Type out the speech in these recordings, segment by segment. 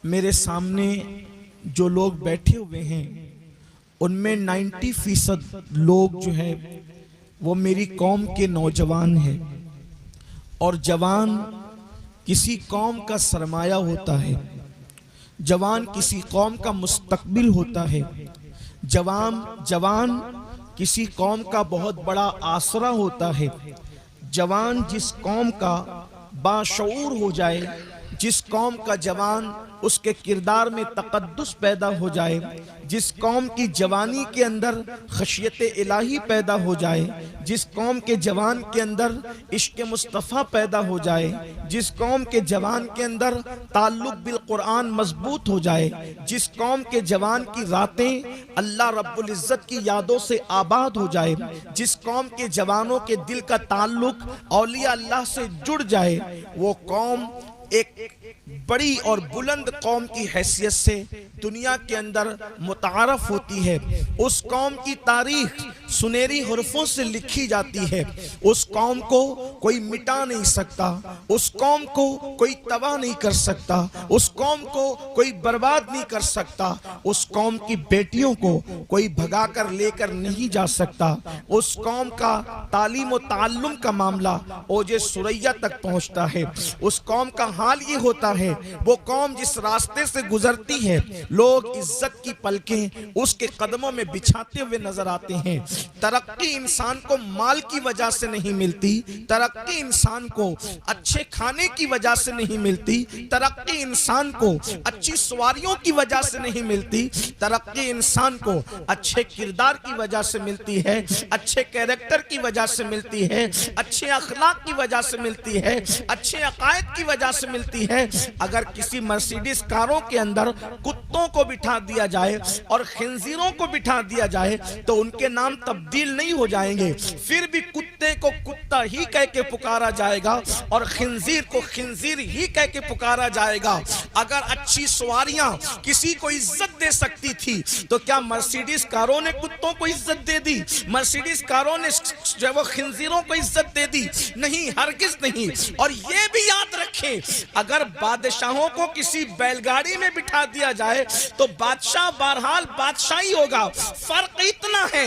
میرے سامنے جو لوگ بیٹھے ہوئے ہیں ان میں 90% لوگ جو ہے وہ میری قوم کے نوجوان ہیں، اور جوان کسی قوم کا سرمایہ ہوتا ہے، جوان کسی قوم کا مستقبل ہوتا ہے، جوان کسی قوم کا بہت بڑا آسرا ہوتا ہے۔ جوان جس قوم کا باشعور ہو جائے، جس قوم کا جوان اس کے کردار میں تقدس پیدا ہو جائے، جس قوم کی جوانی کے اندر خشیت الہی پیدا ہو جائے، جس قوم کے جوان کے اندر عشق مصطفیٰ پیدا ہو جائے، جس قوم کے جوان کے اندر تعلق بالقرآن مضبوط ہو جائے، جس قوم کے جوان کی راتیں اللہ رب العزت کی یادوں سے آباد ہو جائے، جس قوم کے جوانوں کے دل کا تعلق اولیاء اللہ سے جڑ جائے، وہ قوم ایک بڑی اور بلند قوم کی حیثیت سے دنیا کے اندر متعارف ہوتی ہے۔ اس قوم کی تاریخ سنہری حروفوں سے لکھی جاتی ہے۔ اس قوم کو کوئی مٹا نہیں سکتا، اس قوم کو کوئی تباہ نہیں کر سکتا، اس قوم کو کوئی برباد نہیں کر سکتا، اس قوم کی بیٹیوں کو کوئی بھگا کر لے کر نہیں جا سکتا۔ اس قوم کا تعلیم و تعلم کا معاملہ اوج ثریا تک پہنچتا ہے۔ اس قوم کا حال یہ ہوتا ہے، وہ قوم جس راستے سے گزرتی ہے لوگ عزت کی پلکیں اس کے قدموں میں بچھاتے ہوئے نظر آتے ہیں۔ ترقی انسان کو مال کی وجہ سے نہیں ملتی، ترقی انسان کو اچھے کھانے کی وجہ سے نہیں ملتی، ترقی انسان کو اچھی سواریوں کی وجہ سے نہیں ملتی، ترقی انسان کو اچھے کردار کی وجہ سے ملتی ہے، اچھے کیریکٹر کی وجہ سے ملتی ہے، اچھے اخلاق کی وجہ سے ملتی ہے، اچھے عقائد کی وجہ سے ملتی ہے۔ اگر کسی مرسیڈیز کاروں کے اندر کتوں کو بٹھا دیا جائے اور خنزیروں کو بٹھا دیا جائے تو ان کے نام تبدیل نہیں ہو جائیں گے، پھر بھی کتے کو کتا ہی کہہ کے پکارا جائے گا اور خنزیر کو خنزیر ہی کہہ کے پکارا جائے گا۔ اگر اچھی سواریاں کسی کو عزت دے سکتی تھی تو کیا مرسیڈیز کاروں نے کتوں کو عزت دے دی؟ مرسیڈیز کاروں نے جو وہ خنزیروں کو عزت دے دی؟ نہیں، ہرگز نہیں۔ اور یہ بھی یاد رکھیں، اگر بادشاہوں کو کسی بیل گاڑی میں بٹھا دیا جائے تو بادشاہ بہرحال بادشاہی ہوگا۔ فرق اتنا ہے،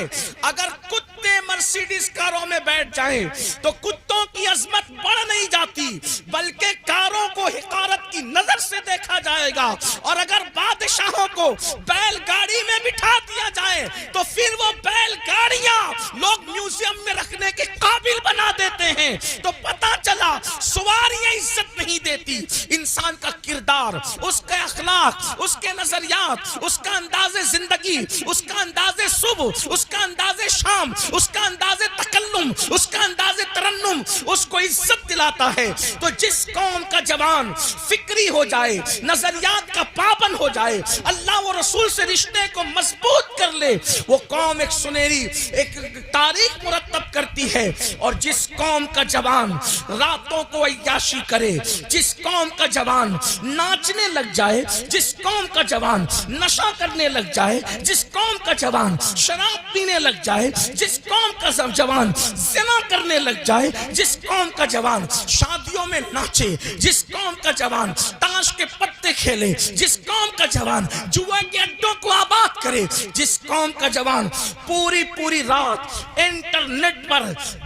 اگر کتے مرسیڈیز کاروں میں بیٹھ جائیں تو کتوں کی عظمت بڑھ نہیں جاتی بلکہ کاروں کو حقارت کی نظر سے دیکھا جائے گا، اور اگر بادشاہوں کو بیل گاڑی میں بٹھا دیا جائے تو پھر وہ بیل گاڑیاں لوگ میوزیم میں رکھنے کے قابل بنا دیتے ہیں۔ تو پتہ چلا سواریاں عزت نہیں دیتی، انسان کا کردار، اس کے اخلاق، اس کے نظریات، اس کا انداز زندگی، اس کا انداز صبح، اس کا انداز شام، اس کا انداز تکلم، اس کا انداز ترنم اس کو عزت دلاتا ہے۔ تو جس قوم کا جوان فکری ہو جائے، نظریات کا پابند ہو جائے، اللہ و رسول سے رشتے کو مضبوط کر لے، وہ قوم ایک سنہری ایک تاریخ مرتب کرتی ہے۔ اور جس قوم کا جوان راتوں کو عیاشی کرے، جس قوم کا جوان ناچنے لگ جائے، جس قوم کا جوان نشہ کرنے لگ جائے، جس قوم کا جوان شراب پینے لگ جائے، جس قوم کا جوان زنا کرنے لگ جائے، جس قوم کا جوان شادیوں میں ناچے، جس قوم کا جوان تاش کے پتے کھیلے، جس قوم کا جوان جوا کے اڈوں کو آباد کرے، جس قوم کا جوان پوری رات انٹرنیٹ پر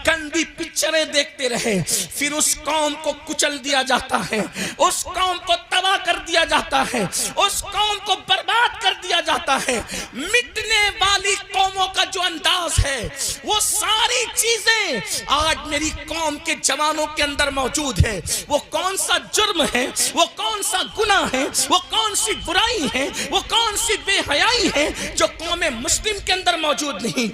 گندی پکچریں دیکھتے رہے، پھر اس قوم کو کچل دیا جاتا ہے، اس قوم کو تباہ کر دیا جاتا ہے، اس قوم کو برباد کر دیا جاتا ہے۔ مٹنے والی قوموں کا جو انداز ہے وہ ساری چیزیں آج میری قوم کے جوانوں کے اندر موجود ہے۔ وہ کون سا جرم ہے، وہ کون سا گناہ ہے، وہ کون سی برائی ہے، وہ کون سی بے حیائی ہے جو قوم مسلم کے اندر موجود نہیں۔